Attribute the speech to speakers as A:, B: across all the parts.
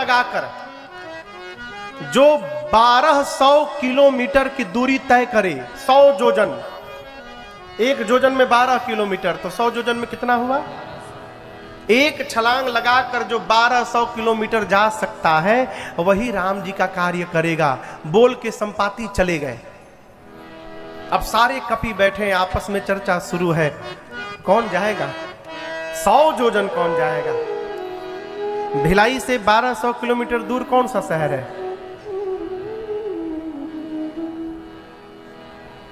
A: लगाकर जो 1200 किलोमीटर की दूरी तय करे, 100 योजन, एक योजन में 12 किलोमीटर, तो 100 योजन में कितना हुआ? एक छलांग लगाकर जो 1200 किलोमीटर जा सकता है वही राम जी का कार्य करेगा। बोल के संपाति चले गए। अब सारे कपि बैठे हैं, आपस में चर्चा शुरू है, कौन जाएगा 100 योजन, कौन जाएगा? भिलाई से 1200 किलोमीटर दूर कौन सा शहर है?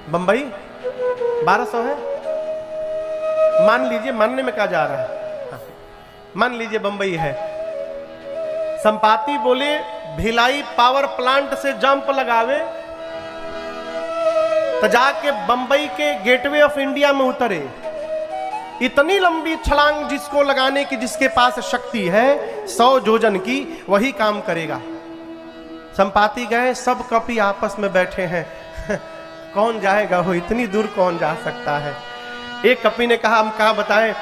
A: बंबई 1200 है, मान लीजिए, मानने में क्या जा रहा है, मान लीजिए बंबई है। संपाति बोले भिलाई पावर प्लांट से जंप लगावे तो जाके बंबई के गेटवे ऑफ इंडिया में उतरे। इतनी लंबी छलांग जिसको लगाने की, जिसके पास शक्ति है 100 योजन की, वही काम करेगा। संपाति गए, सब कपि आपस में बैठे हैं कौन जाएगा हो, इतनी दूर कौन जा सकता है? एक कपि ने कहा हम कहा बताएं,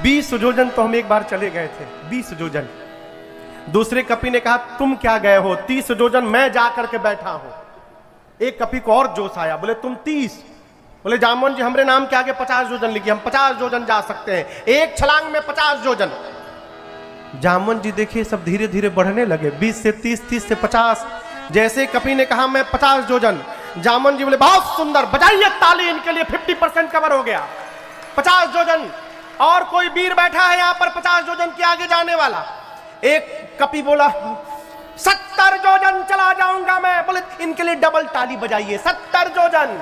A: 20 योजन तो हम एक बार चले गए थे, 20 योजन। दूसरे कपि ने कहा तुम क्या गए हो, 30 योजन मैं जाकर के बैठा हूं। एक कपि को और जोश आया, बोले तुम 30? बोले जामवन जी हमरे नाम के आगे 50 योजन लिखिए, हम 50 योजन जा सकते हैं, एक छलांग में 50 योजन। जामवन जी देखिए सब धीरे धीरे बढ़ने लगे, 20 से 30, 30 से 50। जैसे कपि ने कहा मैं 50 योजन, जामवन जी बोले बहुत सुंदर, बजाइए ताली इनके लिए, 50% कवर हो गया, 50 योजन। और कोई वीर बैठा है यहां पर 50 योजन के आगे जाने वाला। एक कपि बोला 70 योजन चला जाऊंगा मैं। बोले इनके लिए डबल ताली बजाइए, 70 योजन।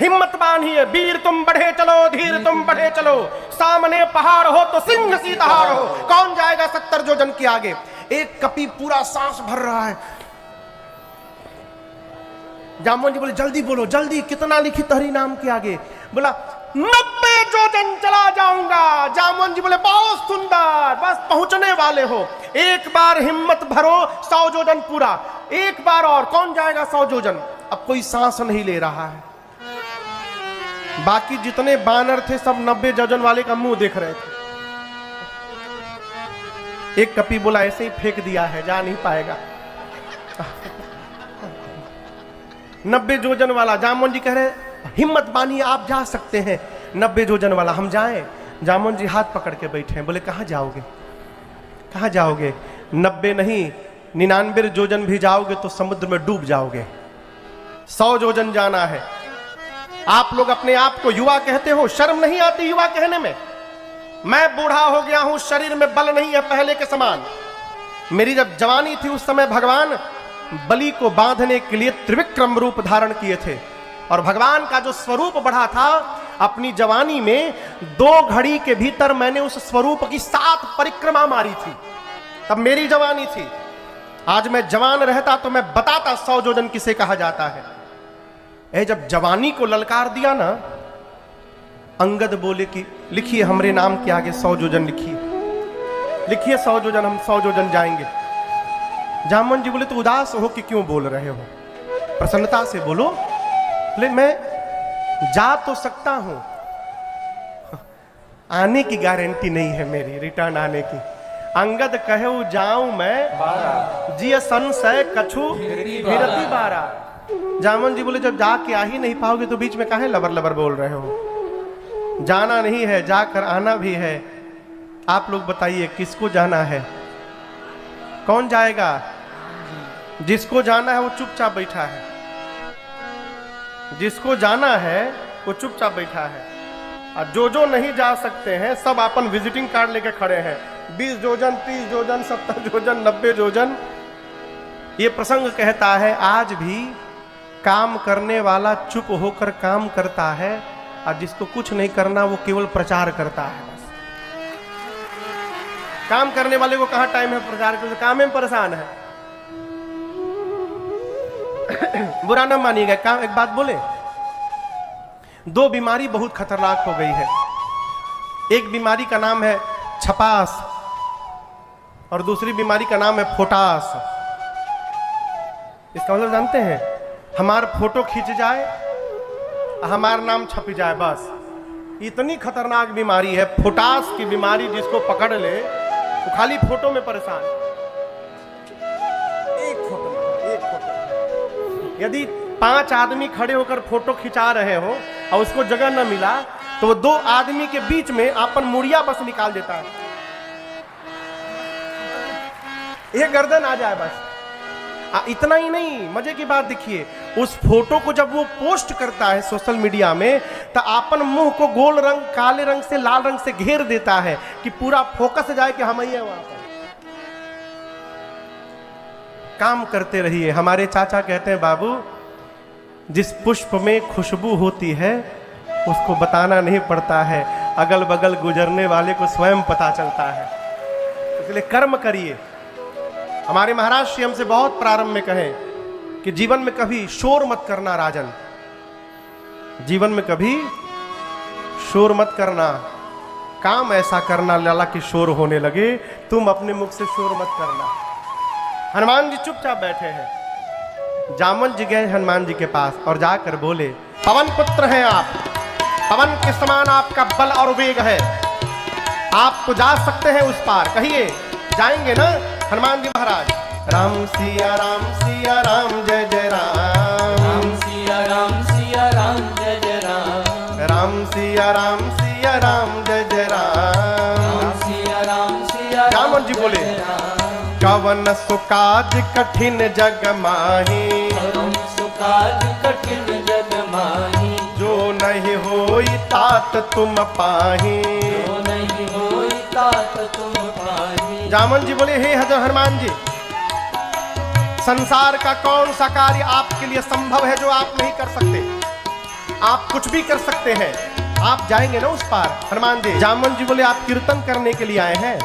A: हिम्मत बांधिए, वीर तुम बढ़े चलो, धीर तुम बढ़े चलो, सामने पहाड़ हो तो सिंह सीताहार हो। कौन जाएगा 70 योजन के आगे? एक कपि पूरा सांस भर रहा है। जामवन जी बोले जल्दी बोलो, जल्दी, कितना लिखी तहरी नाम के आगे? बोला 90 योजन चला जाऊंगा। जामवन जी बोले बहुत सुंदर, बस पहुंचने वाले हो, एक बार हिम्मत भरो, 100 योजन पूरा, एक बार और। कौन जाएगा 100 योजन? अब कोई सांस नहीं ले रहा है। बाकी जितने बानर थे सब 90 योजन वाले का मुंह देख रहे थे। एक कपि बोला ऐसे ही फेंक दिया है, जा नहीं पाएगा। 90 योजन वाला, जामवन जी कह रहे हिम्मत बानी, आप जा सकते हैं। 90 योजन वाला, हम जाएं? जामवन जी हाथ पकड़ के बैठे हैं। बोले कहां जाओगे, कहां जाओगे? 90 नहीं 99 योजन भी जाओगे तो समुद्र में डूब जाओगे। 100 योजन जाना है। आप लोग अपने आप को युवा कहते हो, शर्म नहीं आती युवा कहने में? मैं बूढ़ा हो गया हूं, शरीर में बल नहीं है पहले के समान। मेरी जब जवानी थी उस समय भगवान बलि को बांधने के लिए त्रिविक्रम रूप धारण किए थे, और भगवान का जो स्वरूप बढ़ा था अपनी जवानी में, 2 घड़ी के भीतर मैंने उस स्वरूप की 7 परिक्रमा मारी थी। तब मेरी जवानी थी। आज मैं जवान रहता तो मैं बताता 100 योजन किसे कहा जाता है। जब जवानी को ललकार दिया ना, अंगद बोले कि लिखिए हमरे नाम के आगे 100 योजन लिखिए, लिखिए 100 योजन, हम 100 योजन जाएंगे। जामवन जी बोले तो उदास हो कि क्यों बोल रहे हो, प्रसन्नता से बोलो। बोले मैं जा तो सकता हूं, आने की गारंटी नहीं है मेरी, रिटर्न आने की। अंगद कहे जाऊं मैं, जिय संशय कछु विरति बारा। जामवन जी बोले जब जाके आ ही नहीं पाओगे तो बीच में काहे लबर लबर बोल रहे हो? जाना नहीं है, जाकर आना भी है। आप लोग बताइए किसको जाना है, कौन जाएगा? जिसको जाना है वो चुपचाप बैठा है, जिसको जाना है वो चुपचाप बैठा है। और जो नहीं जा सकते हैं सब अपन विजिटिंग कार्ड लेके खड़े हैं, 20 योजन, 30 योजन, 70 योजन, 90 योजन। ये प्रसंग कहता है आज भी काम करने वाला चुप होकर काम करता है, और जिसको कुछ नहीं करना वो केवल प्रचार करता है। बस काम करने वाले को कहां टाइम है प्रचार करने, काम में परेशान है। बुरा न मानिएगा, काम एक बात बोले, 2 बीमारी बहुत खतरनाक हो गई है। एक बीमारी का नाम है छपास और दूसरी बीमारी का नाम है फोटास। इसका मतलब जानते हैं? हमार फोटो खींच जाए, हमारा नाम छप जाए, बस। इतनी खतरनाक बीमारी है फोटास की बीमारी। जिसको पकड़ ले वो खाली फोटो में परेशान। एक फोटो, एक फोटो। यदि 5 आदमी खड़े होकर फोटो खिंचा रहे हो और उसको जगह न मिला तो वो 2 आदमी के बीच में अपन मुड़िया बस निकाल देता है, ये गर्दन आ जाए बस। इतना ही नहीं, मजे की बात देखिए, उस फोटो को जब वो पोस्ट करता है सोशल मीडिया में तो अपन मुंह को गोल रंग, काले रंग से, लाल रंग से घेर देता है कि पूरा फोकस जाए कि हम ही हैं वहां पर। काम करते रहिए। हमारे चाचा कहते हैं, बाबू जिस पुष्प में खुशबू होती है उसको बताना नहीं पड़ता है, अगल बगल गुजरने वाले को स्वयं पता चलता है। इसलिए कर्म करिए। हमारे महाराज श्री हमसे बहुत प्रारंभ में कहें कि जीवन में कभी शोर मत करना राजन, जीवन में कभी शोर मत करना, काम ऐसा करना लाला कि शोर होने लगे, तुम अपने मुख से शोर मत करना। हनुमान जी चुपचाप बैठे हैं। जामवंत जी गए हनुमान जी के पास और जाकर बोले, पवन पुत्र हैं आप, पवन के समान आपका बल और वेग है, आप तो जा सकते हैं उस पार, कहिए जाएंगे ना? हनुमान जी महाराज, राम सिया राम जय जय राम,
B: राम सिया राम जय जय राम,
A: राम सिया राम जय जय राम,
B: राम सिया राम
A: जामवंत जी बोले, कवन सुकाज कठिन जग माही,
B: कवन सुकाज कठिन जग माही,
A: जो नहीं होई तात तुम पाही,
B: जो नहीं होई तात तुम पाही।
A: जामवंत जी बोले, हे हनुमान जी, संसार का कौन सा कार्य आपके लिए संभव है जो आप नहीं कर सकते? आप कुछ भी कर सकते हैं, आप जाएंगे ना उस पार। हनुमान जी, जामवंत जी बोले, आप कीर्तन करने के लिए आए हैं,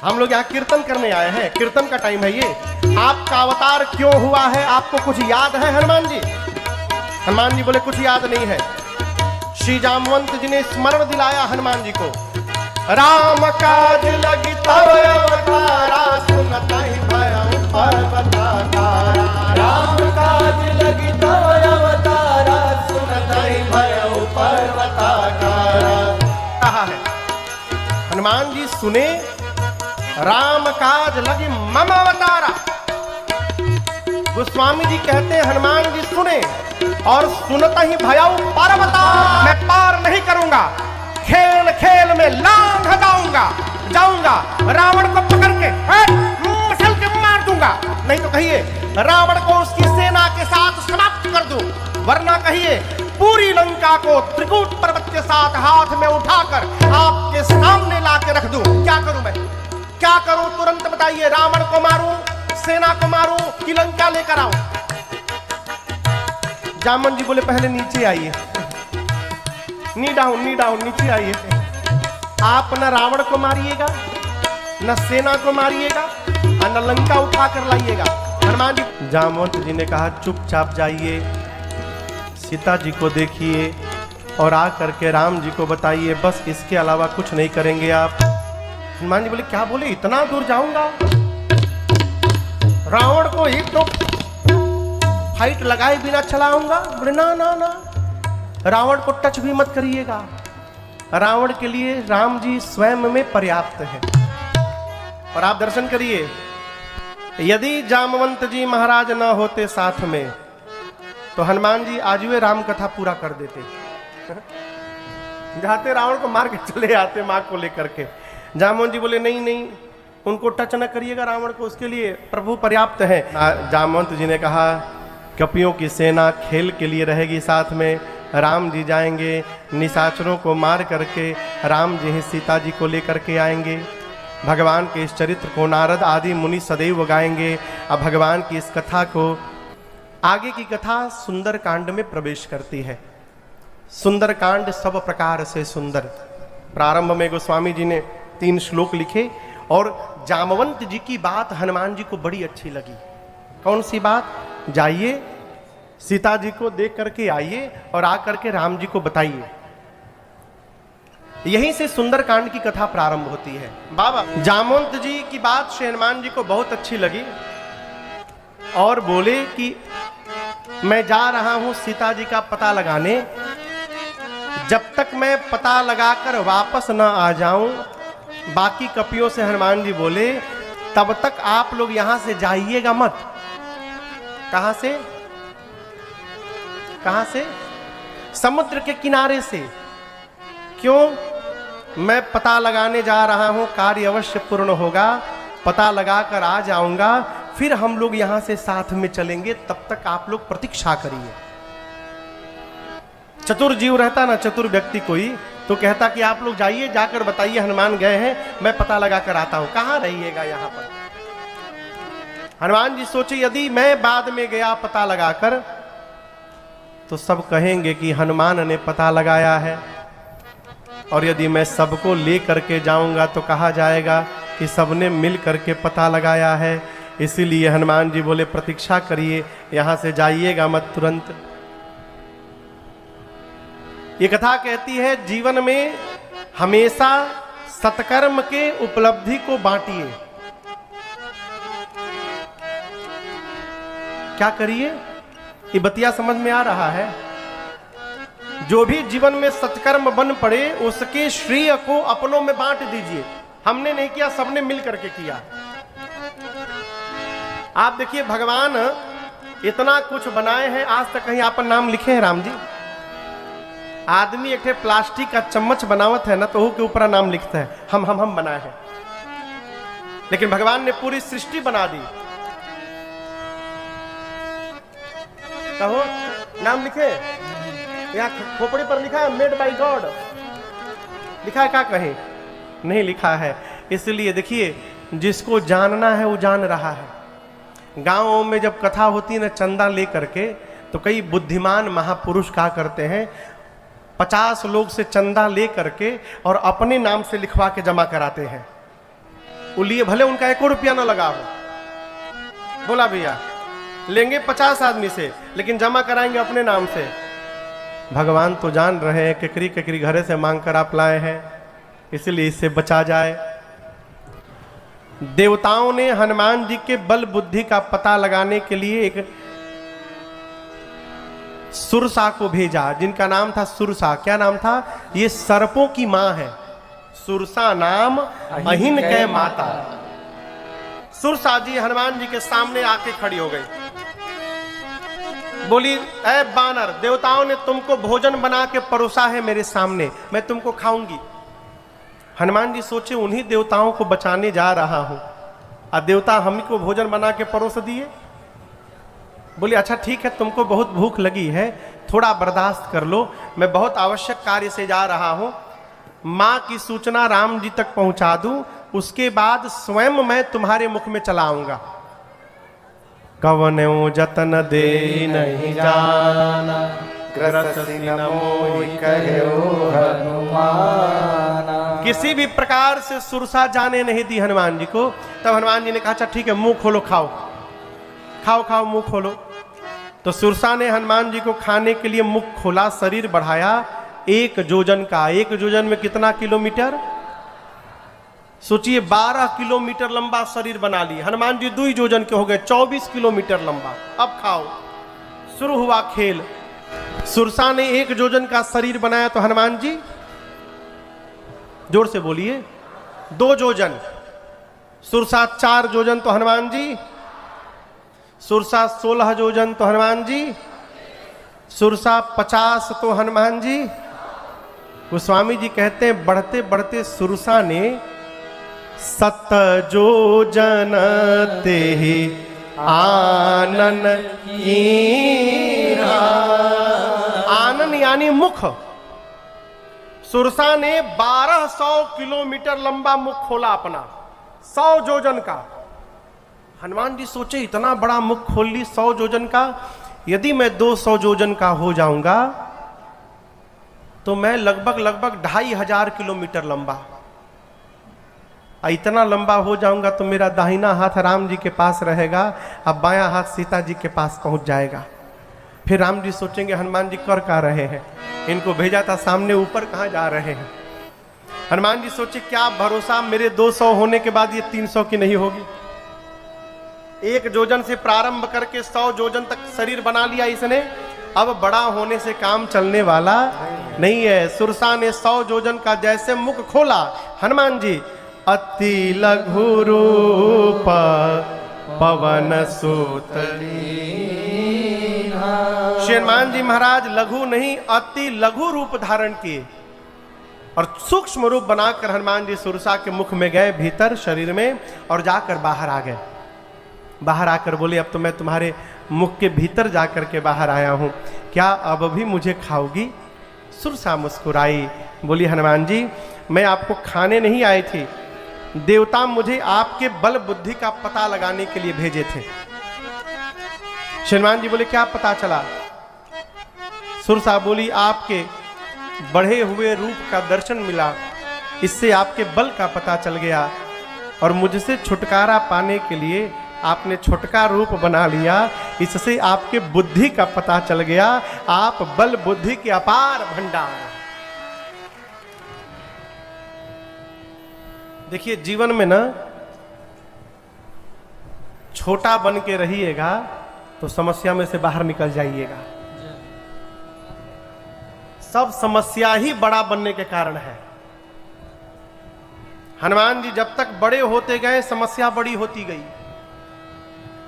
A: हम लोग यहाँ कीर्तन करने आए हैं, कीर्तन का टाइम है ये। आपका अवतार क्यों हुआ है, आपको कुछ याद है हनुमान जी? हनुमान जी बोले, कुछ याद नहीं है। श्री जामवंत जी ने स्मरण दिलाया हनुमान जी को, राम काज लगी तब अवतारा, सुनतहि भयउ पर्वताकारा,
B: राम काज लगी तब अवतारा, सुनतहि भयउ पर्वताकारा।
A: कहा है हनुमान जी, सुने, राम काज लगी मम अवतारा। गोस्वामी जी कहते हैं, हनुमान जी सुने और सुनतहि भयउ पर्वताकारा, मैं पार नहीं करूंगा, खेल खेल में लांघ जाऊंगा, रावण को पकड़ के मसल के मार दूंगा, नहीं तो कहिए रावण को उसकी सेना के साथ समाप्त कर दूं, वरना कहिए पूरी लंका को त्रिकूट पर्वत के साथ हाथ में उठाकर आपके सामने ला के रख दूं। क्या करूं मैं, क्या करूं? तुरंत बताइए, रावण को मारूं, सेना को मारूं कि लंका लेकर आऊं? जामवंत जी बोले, पहले नीचे आइए, नी डाउन नीचे आइए। आप न रावण को मारिएगा, न सेना को मारिएगा और न लंका उठा कर लाइएगा। हनुमान जी, जामवंत जी ने कहा, चुपचाप जाइए, सीता जी को देखिए और आ करके राम जी को बताइए, बस इसके अलावा कुछ नहीं करेंगे आप। हनुमान जी बोले, क्या बोले, इतना दूर जाऊंगा? रावण को एक तो फाइट लगाए बिना चलाऊंगा? बोले, ना, रावण को टच भी मत करिएगा, रावण के लिए राम जी स्वयं में पर्याप्त है। और आप दर्शन करिए, यदि जामवंत जी महाराज न होते साथ में तो हनुमान जी आज वे राम कथा पूरा कर देते, जाते रावण को मार के चले आते मां को लेकर के। जामवंत जी बोले, नहीं, उनको टच न करिएगा रावण को, उसके लिए प्रभु पर्याप्त है। जामवंत जी ने कहा, कपियों की सेना खेल के लिए रहेगी साथ में, राम जी जाएंगे, निशाचरों को मार करके राम जी ही सीता जी को लेकर के आएंगे। भगवान के इस चरित्र को नारद आदि मुनि सदैव गाएंगे। अब भगवान की इस कथा को, आगे की कथा सुंदर कांड में प्रवेश करती है। सुंदर कांड सब प्रकार से सुंदर। प्रारंभ में गोस्वामी जी ने 3 श्लोक लिखे और जामवंत जी की बात हनुमान जी को बड़ी अच्छी लगी। कौन सी बात? जाइए सीता जी को देख करके आइए और आकर के राम जी को बताइए। यहीं से सुंदरकांड की कथा प्रारंभ होती है। बाबा जामवंत जी की बात श्री हनुमान जी को बहुत अच्छी लगी और बोले कि मैं जा रहा हूं सीता जी का पता लगाने, जब तक मैं पता लगाकर वापस न आ जाऊं। बाकी कपियों से हनुमान जी बोले तब तक आप लोग यहां से जाइएगा मत। कहां से? कहां से? समुद्र के किनारे से। क्यों? मैं पता लगाने जा रहा हूं, कार्य अवश्य पूर्ण होगा, पता लगाकर आ जाऊंगा, फिर हम लोग यहां से साथ में चलेंगे, तब तक आप लोग प्रतीक्षा करिए। चतुर जीव रहता ना, चतुर व्यक्ति कोई, तो कहता कि आप लोग जाइए, जाकर बताइए हनुमान गए हैं, मैं पता लगा कर आता हूं। कहां रहिएगा यहां पर? हनुमान जी सोचे यदि मैं बाद में गया पता लगाकर तो सब कहेंगे कि हनुमान ने पता लगाया है, और यदि मैं सबको ले करके जाऊंगा तो कहा जाएगा कि सबने मिल करके पता लगाया है। इसीलिए हनुमान जी बोले प्रतीक्षा करिए, यहां से जाइएगा मत तुरंत। ये कथा कहती है जीवन में हमेशा सत्कर्म के उपलब्धि को बांटिए। क्या करिए? ये बतिया समझ में आ रहा है? जो भी जीवन में सत्कर्म बन पड़े उसके श्रेय को अपनों में बांट दीजिए। हमने नहीं किया, सबने मिल करके किया। आप देखिए भगवान इतना कुछ बनाए हैं, आज तक कहीं आप नाम लिखे हैं राम जी? आदमी एक प्लास्टिक का चम्मच बनावत है ना, तो के ऊपर नाम लिखता है हम बनाए हैं। लेकिन भगवान ने पूरी सृष्टि बना दी। कहो नाम लिखे? यहाँ खोपड़ी पर लिखा है मेड बाय गॉड, लिखा है? क्या कहें? नहीं लिखा है। इसलिए देखिए जिसको जानना है वो जान रहा है। गांवों में जब कथा होती है ना चंदा ले करके, तो कई बुद्धिमान महापुरुष क्या करते हैं, 50 लोग से चंदा ले करके और अपने नाम से लिखवा के जमा कराते हैं। वो लिए भले उनका 1 रुपया ना लगा हो। बोला भैया लेंगे 50 आदमी से, लेकिन जमा कराएंगे अपने नाम से। भगवान तो जान रहे हैं केकरी केकरी घरे से मांग कर आप लाए हैं, इसलिए इससे बचा जाए। देवताओं ने हनुमान जी के बल बुद्धि का पता लगाने के लिए एक सुरसा को भेजा, जिनका नाम था सुरसा। क्या नाम था? ये सर्पों की मां है। सुरसा नाम अहिन के माता। सुरसा जी हनुमान जी के सामने आके खड़ी हो गई, बोली ऐ बानर, देवताओं ने तुमको भोजन बना के परोसा है मेरे सामने, मैं तुमको खाऊंगी। हनुमान जी सोचे उन्हीं देवताओं को बचाने जा रहा हूं, और देवता हमको भोजन बना के परोस दिए। बोली अच्छा ठीक है, तुमको बहुत भूख लगी है, थोड़ा बर्दाश्त कर लो, मैं बहुत आवश्यक कार्य से जा रहा हूं। मां की सूचना राम जी तक पहुंचा दूं, उसके बाद स्वयं मैं तुम्हारे मुख में चला आऊंगा। कवनो जतन दे नहीं जाना, ग्रसि न मोहि कहो हनुमाना। किसी भी प्रकार से सुरसा जाने नहीं दी हनुमान जी को। तब हनुमान जी ने कहा अच्छा ठीक है, मुंह खोलो, खाओ खाओ खाओ, मुंह खोलो। तो सुरसा ने हनुमान जी को खाने के लिए मुख खोला, शरीर बढ़ाया 1 योजन का। 1 योजन में कितना किलोमीटर? सोचिए 12 किलोमीटर लंबा शरीर बना लिया। हनुमान जी 2 योजन के हो गए, 24 किलोमीटर लंबा। अब खाओ। शुरू हुआ खेल। सुरसा ने 1 योजन का शरीर बनाया, तो हनुमान जी जोर से बोलिए 2 योजन। सुरसा 4 योजन, तो हनुमान जी। सुरसा 16 योजन, तो हनुमान जी। सुरसा 50, तो हनुमान जी। गोस्वामी जी कहते हैं बढ़ते बढ़ते सुरसा ने 7 योजन ते आनन कीन्हा। आनन यानी मुख। सुरसा ने 1200 किलोमीटर लंबा मुख खोला अपना, 100 योजन का। हनुमान जी सोचे इतना बड़ा मुख खोल ली 100 योजन का, यदि मैं 200 योजन का हो जाऊंगा तो मैं लगभग 2500 किलोमीटर लंबा, इतना लंबा हो जाऊंगा तो मेरा दाहिना हाथ राम जी के पास रहेगा, अब बायां हाथ सीता जी के पास पहुंच जाएगा। फिर राम जी सोचेंगे हनुमान जी कर क्या रहे हैं, इनको भेजा था सामने, ऊपर कहाँ जा रहे हैं। हनुमान जी सोचे क्या भरोसा मेरे 200 होने के बाद ये 300 की नहीं होगी। 1 योजन से प्रारंभ करके 100 योजन तक शरीर बना लिया इसने, अब बड़ा होने से काम चलने वाला नहीं है। सुरसा ने 100 योजन का जैसे मुख खोला, हनुमान जी अति लघु रूप पवन सुत। श्री हनुमान जी महाराज लघु नहीं अति लघु रूप धारण किए और सूक्ष्म रूप बनाकर हनुमान जी सुरसा के मुख में गए भीतर शरीर में और जाकर बाहर आ गए। बाहर आकर बोले अब तो मैं तुम्हारे मुख के भीतर जाकर के बाहर आया हूं, क्या अब भी मुझे खाओगी? सुरसा मुस्कुराई, बोली हनुमान जी मैं आपको खाने नहीं आई थी, देवता मुझे आपके बल बुद्धि का पता लगाने के लिए भेजे थे। हनुमान जी बोले क्या पता चला? सुरसा बोली आपके बढ़े हुए रूप का दर्शन मिला, इससे आपके बल का पता चल गया और मुझसे छुटकारा पाने के लिए आपने छोटका रूप बना लिया, इससे आपके बुद्धि का पता चल गया, आप बल बुद्धि के अपार भंडार। देखिए जीवन में ना छोटा बन के रहिएगा तो समस्या में से बाहर निकल जाइएगा। सब समस्या ही बड़ा बनने के कारण है। हनुमान जी जब तक बड़े होते गए समस्या बड़ी होती गई।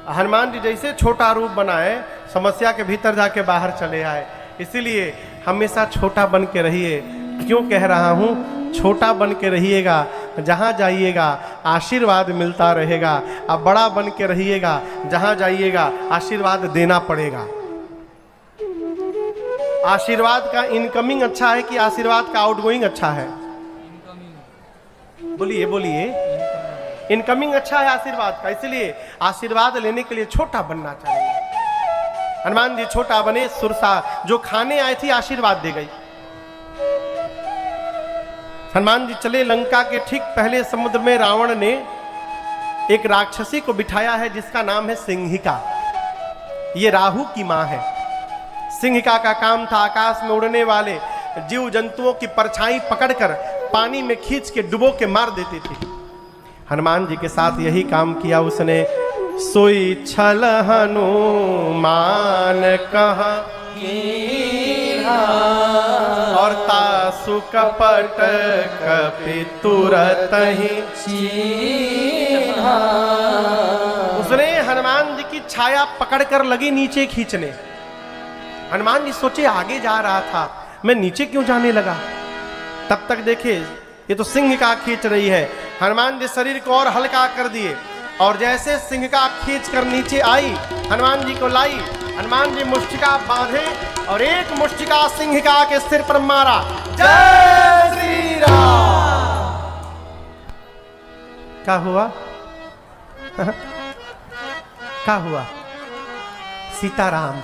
A: हनुमान जी जैसे छोटा रूप बनाए समस्या के भीतर जाके बाहर चले आए। इसीलिए हमेशा छोटा बन के रहिए। क्यों कह रहा हूं छोटा बन के रहिएगा, जहां जाइएगा आशीर्वाद मिलता रहेगा। अब बड़ा बन के रहिएगा, जहां जाइएगा आशीर्वाद देना पड़ेगा। आशीर्वाद का इनकमिंग अच्छा है कि आशीर्वाद का आउटगोइंग अच्छा है? बोलिए बोलिए। इनकमिंग अच्छा है आशीर्वाद का, इसलिए आशीर्वाद लेने के लिए छोटा बनना चाहिए। हनुमान जी छोटा बने, सुरसा जो खाने आई थी आशीर्वाद दे गई। हनुमान जी चले लंका के ठीक पहले समुद्र में रावण ने एक राक्षसी को बिठाया है जिसका नाम है सिंहिका। ये राहु की मां है। सिंहिका का काम था आकाश में उड़ने वाले जीव जंतुओं की परछाई पकड़कर पानी में खींच के डुबो के मार देती थी। हनुमान जी के साथ यही काम किया उसने। सोई छल हनुमान कहा और तासु कपट कपि तुरत ही। उसने हनुमान जी की छाया पकड़कर लगी नीचे खींचने। हनुमान जी सोचे आगे जा रहा था, मैं नीचे क्यों जाने लगा? तब तक देखे ये तो सिंह का खींच रही है। हनुमान जी शरीर को और हल्का कर दिए और जैसे सिंह का खींच कर नीचे आई हनुमान जी को लाई। हनुमान जी मुष्टिका बांधे और एक मुष्टिका सिंहिका के सिर पर मारा। जय श्री राम। क्या हुआ? क्या हुआ? सीताराम।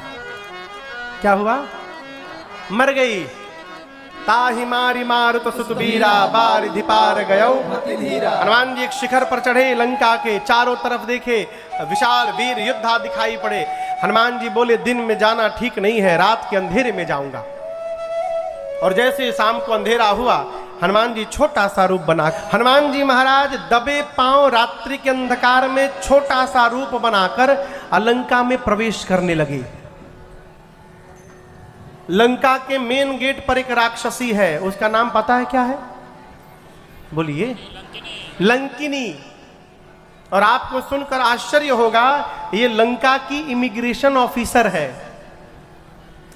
A: क्या हुआ? मर गई। ताहि मारी मारुत सुत बीरा बारिधि पार गयो। हनुमान जी एक शिखर पर चढ़े, लंका के चारों तरफ देखे, विशाल वीर योद्धा दिखाई पड़े। हनुमान जी बोले दिन में जाना ठीक नहीं है, रात के अंधेरे में जाऊंगा। और जैसे शाम को अंधेरा हुआ हनुमान जी छोटा सा रूप बना, हनुमान जी महाराज दबे पांव रात्रि के अंधकार में छोटा सा रूप बनाकर लंका में प्रवेश करने लगे। लंका के मेन गेट पर एक राक्षसी है, उसका नाम पता है क्या है? बोलिए। लंकिनी। और आपको सुनकर आश्चर्य होगा, ये लंका की इमिग्रेशन ऑफिसर है।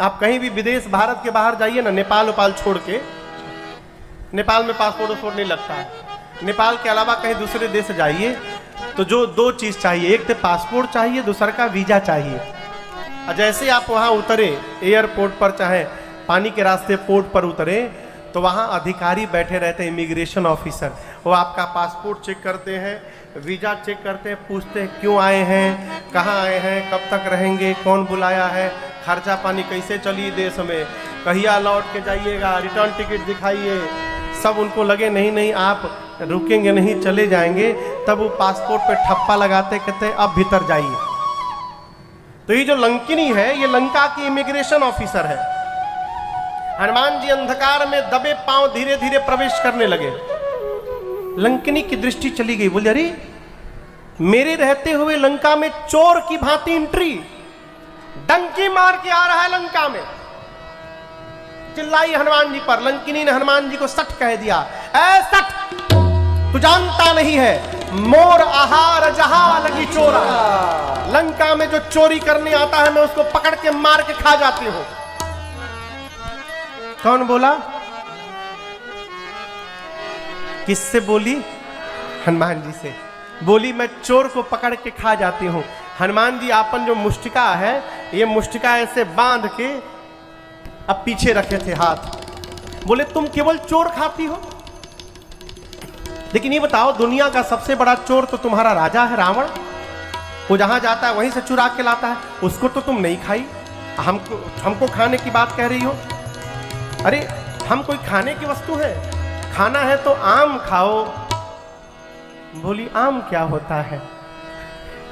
A: आप कहीं भी विदेश भारत के बाहर जाइए ना, नेपाल उपाल छोड़ के, नेपाल में पासपोर्ट वासपोर्ट नहीं लगता है। नेपाल के अलावा कहीं दूसरे देश जाइए तो जो दो चीज चाहिए, एक तो पासपोर्ट चाहिए, दूसरा का वीजा चाहिए। जैसे आप वहाँ उतरे एयरपोर्ट पर, चाहे पानी के रास्ते पोर्ट पर उतरे, तो वहाँ अधिकारी बैठे रहते हैं, इमिग्रेशन ऑफिसर। वो आपका पासपोर्ट चेक करते हैं, वीजा चेक करते हैं, पूछते हैं क्यों आए हैं, कहाँ आए हैं, कब तक रहेंगे, कौन बुलाया है, खर्चा पानी कैसे चली देश में, कहिया लौट के जाइएगा, रिटर्न टिकट दिखाइए। सब उनको लगे नहीं नहीं आप रुकेंगे नहीं, चले जाएंगे, तब वो पासपोर्ट पे ठप्पा लगाते, कहते अब भीतर जाइए। तो ये जो लंकिनी है ये लंका की इमिग्रेशन ऑफिसर है। हनुमान जी अंधकार में दबे पांव धीरे धीरे प्रवेश करने लगे। लंकिनी की दृष्टि चली गई, बोले अरे मेरे रहते हुए लंका में चोर की भांति एंट्री, डंकी मार के आ रहा है लंका में। चिल्लाई हनुमान जी पर। लंकिनी ने हनुमान जी को सट कह दिया, ऐ सट, तू जानता नहीं है मोर आहार जहां लगी चोरा। लंका में जो चोरी करने आता है मैं उसको पकड़ के मार के खा जाती हूं। कौन बोला? किससे बोली? हनुमान जी से बोली, मैं चोर को पकड़ के खा जाती हूं। हनुमान जी आपन जो मुष्टिका है, ये मुष्टिका ऐसे बांध के अब पीछे रखे थे हाथ। बोले तुम केवल चोर खाती हो, लेकिन ये बताओ दुनिया का सबसे बड़ा चोर तो तुम्हारा राजा है रावण। वो जहां जाता है वहीं से चुरा के लाता है, उसको तो तुम नहीं खाई, हमको खाने की बात कह रही हो। अरे हम कोई खाने की वस्तु है? खाना है तो आम खाओ। बोली आम क्या होता है?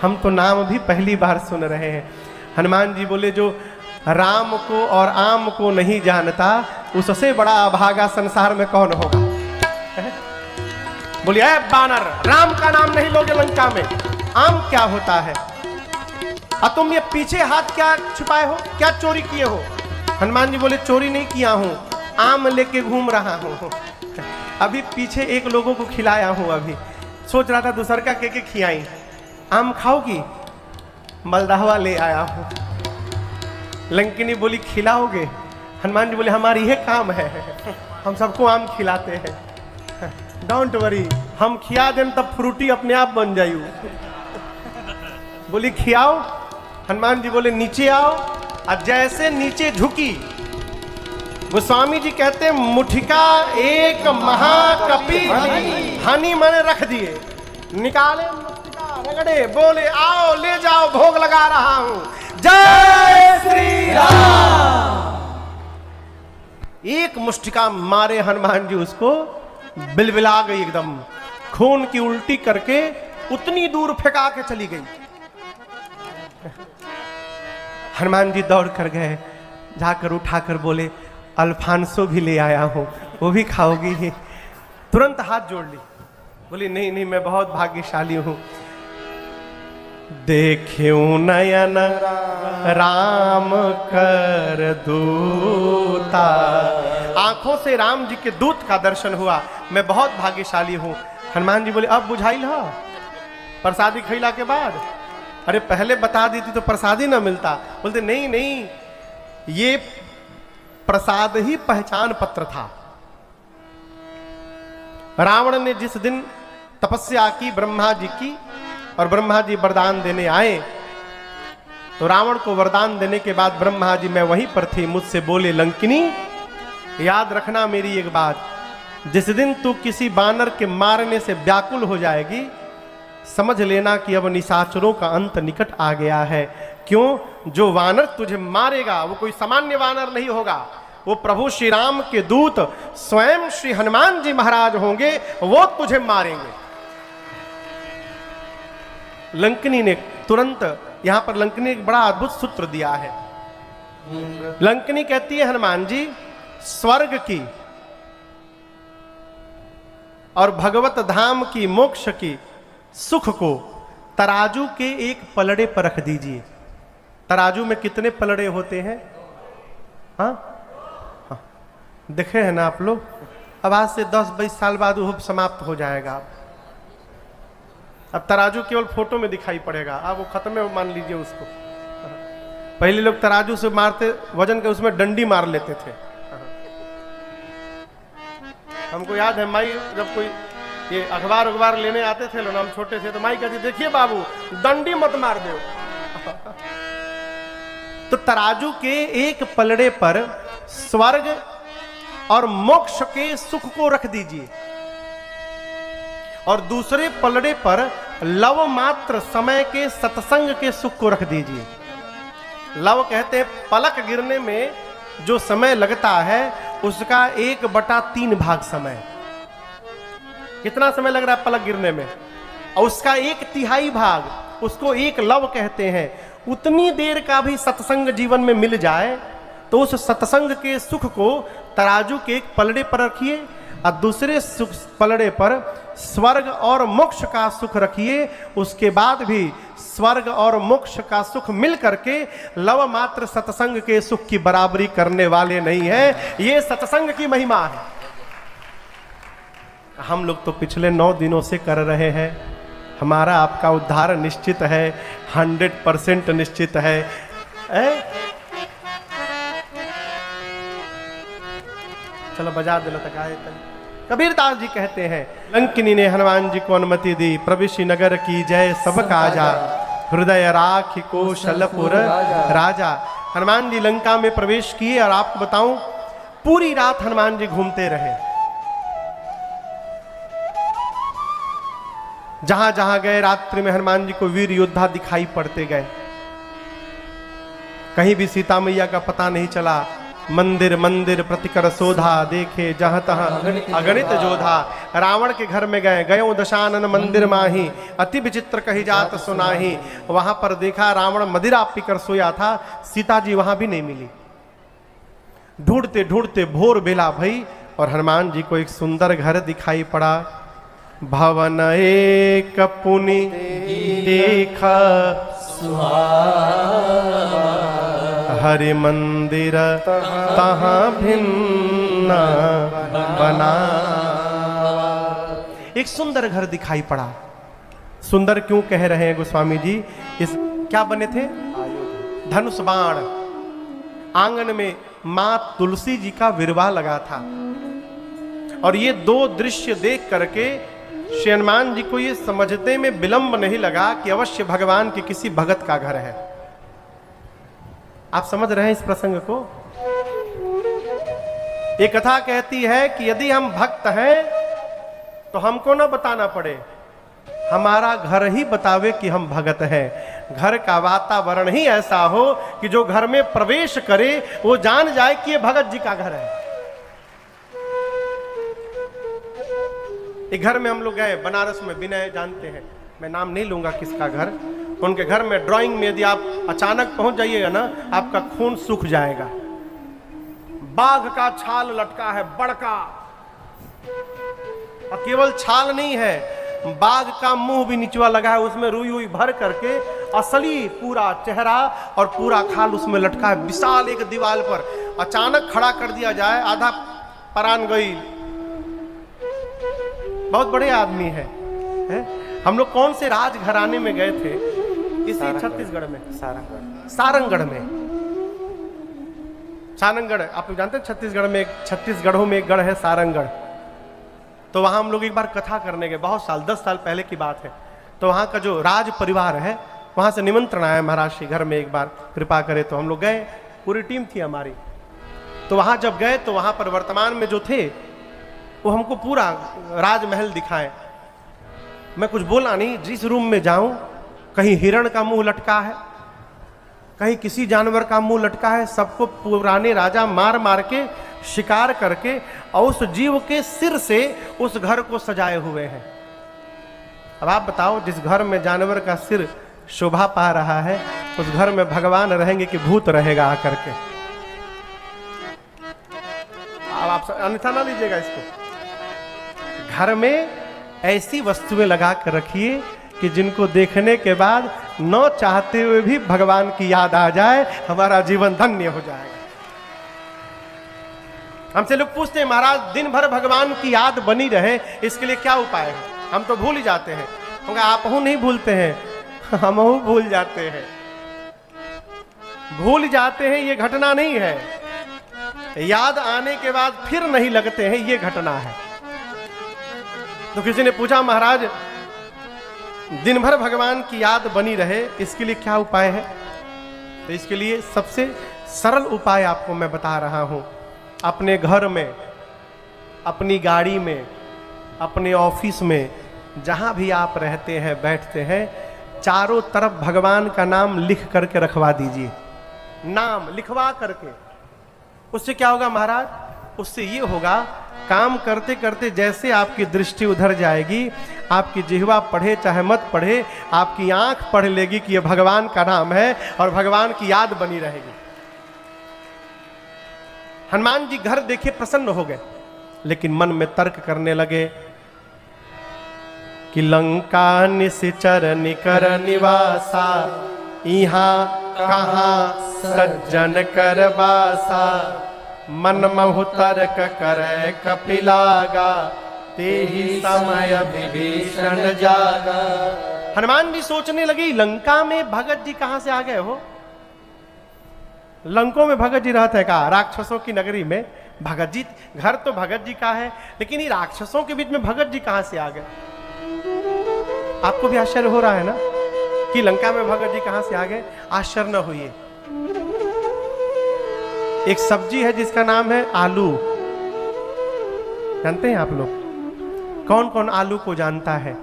A: हम तो नाम भी पहली बार सुन रहे हैं। हनुमान जी बोले जो राम को और आम को नहीं जानता उससे बड़ा अभागा संसार में कौन होगा? बोली ऐ बानर, राम का नाम नहीं लोगे लंका में, आम क्या होता है? और तुम ये पीछे हाथ क्या छुपाए हो, क्या चोरी किए हो? हनुमान जी बोले चोरी नहीं किया हूं, आम लेके घूम रहा हूं। अभी पीछे एक लोगों को खिलाया हूं, अभी सोच रहा था दूसर का के खियाई। आम खाओगी? मलदाहवा ले आया हूं। लंकिनी बोली खिलाओगे? हनुमान जी बोले हमारी यह काम है, हम सबको आम खिलाते हैं। डोंट वरी, हम खिया दें तब फ्रूटी अपने आप बन जायू। बोली खियाओ? हनुमान जी बोले नीचे आओ। और जैसे नीचे झुकी, गोस्वामी जी कहते मुठिका एक महाकपि हनी मैंने रख दिए, निकाले मुठिका रगड़े, बोले आओ ले जाओ भोग लगा रहा हूं, जय श्री राम। एक मुष्टिका मारे हनुमान जी उसको बिलबिला गई, एकदम खून की उल्टी करके उतनी दूर फेंका के चली गई। हनुमान जी दौड़ कर गए, जाकर उठाकर बोले अल्फांसो भी ले आया हूं, वो भी खाओगी? तुरंत हाथ जोड़ ली, बोली नहीं नहीं मैं बहुत भाग्यशाली हूं। देख्यूं नयन राम कर दूता, आंखों से राम जी के दूत का दर्शन हुआ, मैं बहुत भाग्यशाली हूं। हनुमान जी बोले अब बुझाई ला प्रसादी खैला के बाद? अरे पहले बता देती तो प्रसादी ना मिलता। बोलते नहीं नहीं, ये प्रसाद ही पहचान पत्र था। रावण ने जिस दिन तपस्या की ब्रह्मा जी की, और ब्रह्मा जी वरदान देने आए, तो रावण को वरदान देने के बाद ब्रह्मा जी मैं वहीं पर थी, मुझसे बोले लंकिनी याद रखना मेरी एक बात, जिस दिन तू किसी बानर के मारने से व्याकुल हो जाएगी, समझ लेना कि अब निशाचरों का अंत निकट आ गया है। क्यों? जो वानर तुझे मारेगा वो कोई सामान्य वानर नहीं होगा, वो प्रभु श्री राम के दूत स्वयं श्री हनुमान जी महाराज होंगे, वो तुझे मारेंगे। लंकिनी ने तुरंत, यहां पर लंकिनी एक बड़ा अद्भुत सूत्र दिया है। लंकिनी कहती है हनुमान जी स्वर्ग की और भगवत धाम की, मोक्ष की, सुख को तराजू के एक पलड़े पर रख दीजिए। तराजू में कितने पलड़े होते हैं? हाँ, देखे हैं ना आप लोग? अब आज से 10-20 साल बाद वो समाप्त हो जाएगा। अब तराजू केवल फोटो में दिखाई पड़ेगा, अब वो खत्म है, मान लीजिए उसको। पहले लोग तराजू से मारते, वजन के उसमें डंडी मार लेते थे। हमको याद है माई जब कोई ये अखबार लेने आते थे लोग, हम छोटे थे, तो माई कहती देखिए बाबू डंडी मत मार दो। तो तराजू के एक पलड़े पर स्वर्ग और मोक्ष के सुख को रख दीजिए, और दूसरे पलड़े पर लव मात्र समय के सत्संग के सुख को रख दीजिए। लव कहते हैं पलक गिरने में जो समय लगता है उसका 1/3 भाग समय। कितना समय लग रहा है पलक गिरने में? और उसका 1/3 भाग, उसको एक लव कहते हैं। उतनी देर का भी सत्संग जीवन में मिल जाए तो उस सत्संग के सुख को तराजू के एक पलड़े पर रखिए, और दूसरे सुख पलड़े पर स्वर्ग और मोक्ष का सुख रखिए। उसके बाद भी स्वर्ग और मोक्ष का सुख मिल करके लव मात्र सत्संग के सुख की बराबरी करने वाले नहीं है। ये सत्संग की महिमा है। हम लोग तो पिछले 9 दिनों से कर रहे हैं, हमारा आपका उद्धार निश्चित है, 100% निश्चित है। चलो बजा दिलो तक आए तक। कबीरदास जी कहते हैं, लंकिनी ने हनुमान जी को अनुमति दी, प्रविशि नगर की जय सब काजा, हृदय राखि कौशलपुर राजा। हनुमान जी लंका में प्रवेश किए और आपको बताऊं पूरी रात हनुमान जी घूमते रहे। जहां जहां गए रात्रि में हनुमान जी को वीर योद्धा दिखाई पड़ते गए। कहीं भी सीता मैया का पता नहीं चला। मंदिर मंदिर प्रतिकर शोधा, देखे जहां तहां अगणित जोधा। रावण के घर में गए, गयो दशानन मंदिर माही, अति विचित्र कही जात सुनाही। वहां पर देखा रावण मदिरा पीकर सोया था, सीता जी वहां भी नहीं मिली। ढूंढते ढूंढते भोर बेला भई और हनुमान जी को एक सुंदर घर दिखाई पड़ा। भवन एक पुनि देखा हरि मंदिर तहाँ भिन्न बना। एक सुंदर घर दिखाई पड़ा। सुंदर क्यों कह रहे हैं गोस्वामी जी? इस क्या बने थे? धनुष बाण। आंगन में मां तुलसी जी का विरवा लगा था। और ये दो दृश्य देख करके श्री हनुमान जी को ये समझने में विलंब नहीं लगा कि अवश्य भगवान के किसी भगत का घर है। आप समझ रहे हैं इस प्रसंग को? ये कथा कहती है कि यदि हम भक्त हैं तो हमको ना बताना पड़े, हमारा घर ही बतावे कि हम भगत हैं। घर का वातावरण ही ऐसा हो कि जो घर में प्रवेश करे वो जान जाए कि ये भगत जी का घर है। एक घर में हम लोग गए, बनारस में, विनय जानते हैं, मैं नाम नहीं लूंगा किसका घर। उनके घर में ड्राइंग में यदि आप अचानक पहुंच जाइएगा ना, आपका खून सूख जाएगा। बाघ का छाल लटका है बड़का, और केवल छाल नहीं है, बाघ का मुंह भी निचवा लगा है, उसमें रुई हुई भर करके असली पूरा चेहरा और पूरा खाल उसमें लटका है। विशाल एक दीवार पर अचानक खड़ा कर दिया जाए, आधा परान गई। बहुत बड़े आदमी है? हम लोग कौन से राज घराने में गए थे? इसी छत्तीसगढ़ में, सारंगगढ़ में। सारंगगढ़ आप लोग जानते हैं, छत्तीसगढ़ों में एक गढ़ है सारंगगढ़। तो वहां हम लोग एक बार कथा करने गए, बहुत साल, 10 साल पहले की बात है। तो वहां का जो राज परिवार है, वहां से निमंत्रण आया महाराज के घर में, एक बार कृपा करे तो हम लोग गए, पूरी टीम थी हमारी। तो वहां जब गए तो वहां पर वर्तमान में जो थे वो हमको पूरा राजमहल दिखाए। मैं कुछ बोला नहीं। जिस रूम में जाऊं कहीं हिरण का मुंह लटका है, कहीं किसी जानवर का मुंह लटका है। सबको पुराने राजा मार मार के शिकार करके और उस जीव के सिर से उस घर को सजाए हुए हैं। अब आप बताओ, जिस घर में जानवर का सिर शोभा पा रहा है उस घर में भगवान रहेंगे कि भूत रहेगा आकर के? अब आप अन्यथा ना लीजिएगा इसको। घर में ऐसी वस्तुएं लगा कर रखिए कि जिनको देखने के बाद न चाहते हुए भी भगवान की याद आ जाए, हमारा जीवन धन्य हो जाएगा। हमसे लोग पूछते हैं, महाराज दिन भर भगवान की याद बनी रहे, इसके लिए क्या उपाय है? हम तो भूल ही जाते हैं। हम कहा, आप नहीं भूलते हैं, हम भूल जाते हैं। भूल जाते हैं ये घटना नहीं है, याद आने के बाद फिर नहीं लगते हैं ये घटना है। तो किसी ने पूछा, महाराज दिन भर भगवान की याद बनी रहे, इसके लिए क्या उपाय है? तो इसके लिए सबसे सरल उपाय आपको मैं बता रहा हूं। अपने घर में, अपनी गाड़ी में, अपने ऑफिस में, जहां भी आप रहते हैं, बैठते हैं, चारों तरफ भगवान का नाम लिख करके रखवा दीजिए। नाम लिखवा करके। उससे क्या होगा महाराज? उससे ये होगा, काम करते करते जैसे आपकी दृष्टि उधर जाएगी, आपकी जिह्वा पढ़े चाहे मत पढ़े, आपकी आंख पढ़ लेगी कि ये भगवान का नाम है और भगवान की याद बनी रहेगी। हनुमान जी घर देखे प्रसन्न हो गए, लेकिन मन में तर्क करने लगे कि लंका निश्चर निकर निवासा, यहाँ कहाँ सज्जन कर बासा। मन महु तर्क करे कपिलागा, ते ही समय
B: विभीषण जागा।
A: हनुमान जी सोचने लगी लंका में भगत जी कहां से आ गए हो। लंकों में भगत जी रहते हैं कहा, राक्षसों की नगरी में भगत जी, घर तो भगत जी का है, लेकिन ये राक्षसों के बीच में भगत जी कहां से आ गए। आपको भी आश्चर्य हो रहा है ना कि लंका में भगत जी कहां से आ गए। आश्चर्य न होइए। एक सब्जी है जिसका नाम है आलू। जानते हैं आप लोग? कौन कौन आलू को जानता है?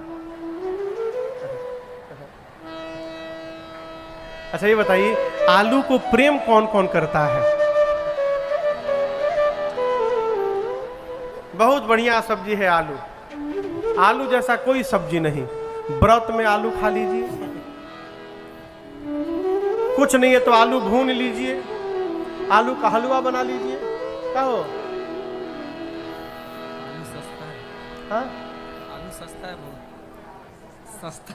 A: अच्छा ये बताइए, आलू को प्रेम कौन कौन करता है? बहुत बढ़िया सब्जी है आलू। आलू जैसा कोई सब्जी नहीं। व्रत में आलू खा लीजिए, कुछ नहीं है तो आलू भून लीजिए, आलू का हलवा बना लीजिए। क्या हो?
C: आलू सस्ता है।
A: हाँ?
C: आलू सस्ता है, बहुत सस्ता।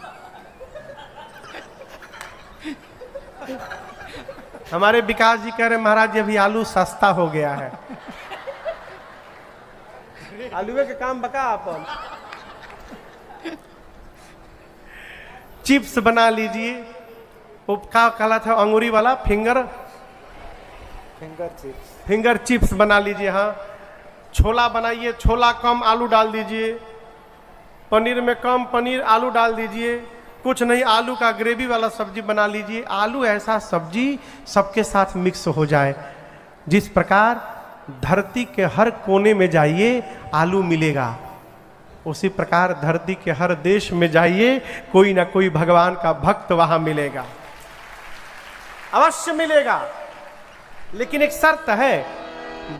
A: हमारे विकास जी कह रहे महाराज जी अभी आलू सस्ता हो गया है। आलूए के काम बका अपन। चिप्स बना लीजिए, वो क्या कहला था अंगूरी वाला, फिंगर चिप्स बना लीजिए। हाँ, छोला बनाइए, छोला कम आलू डाल दीजिए, पनीर में कम पनीर आलू डाल दीजिए, कुछ नहीं आलू का ग्रेवी वाला सब्जी बना लीजिए। आलू ऐसा सब्जी सबके साथ मिक्स हो जाए। जिस प्रकार धरती के हर कोने में जाइए आलू मिलेगा, उसी प्रकार धरती के हर देश में जाइए कोई ना कोई भगवान का भक्त वहां मिलेगा, अवश्य मिलेगा। लेकिन एक शर्त है,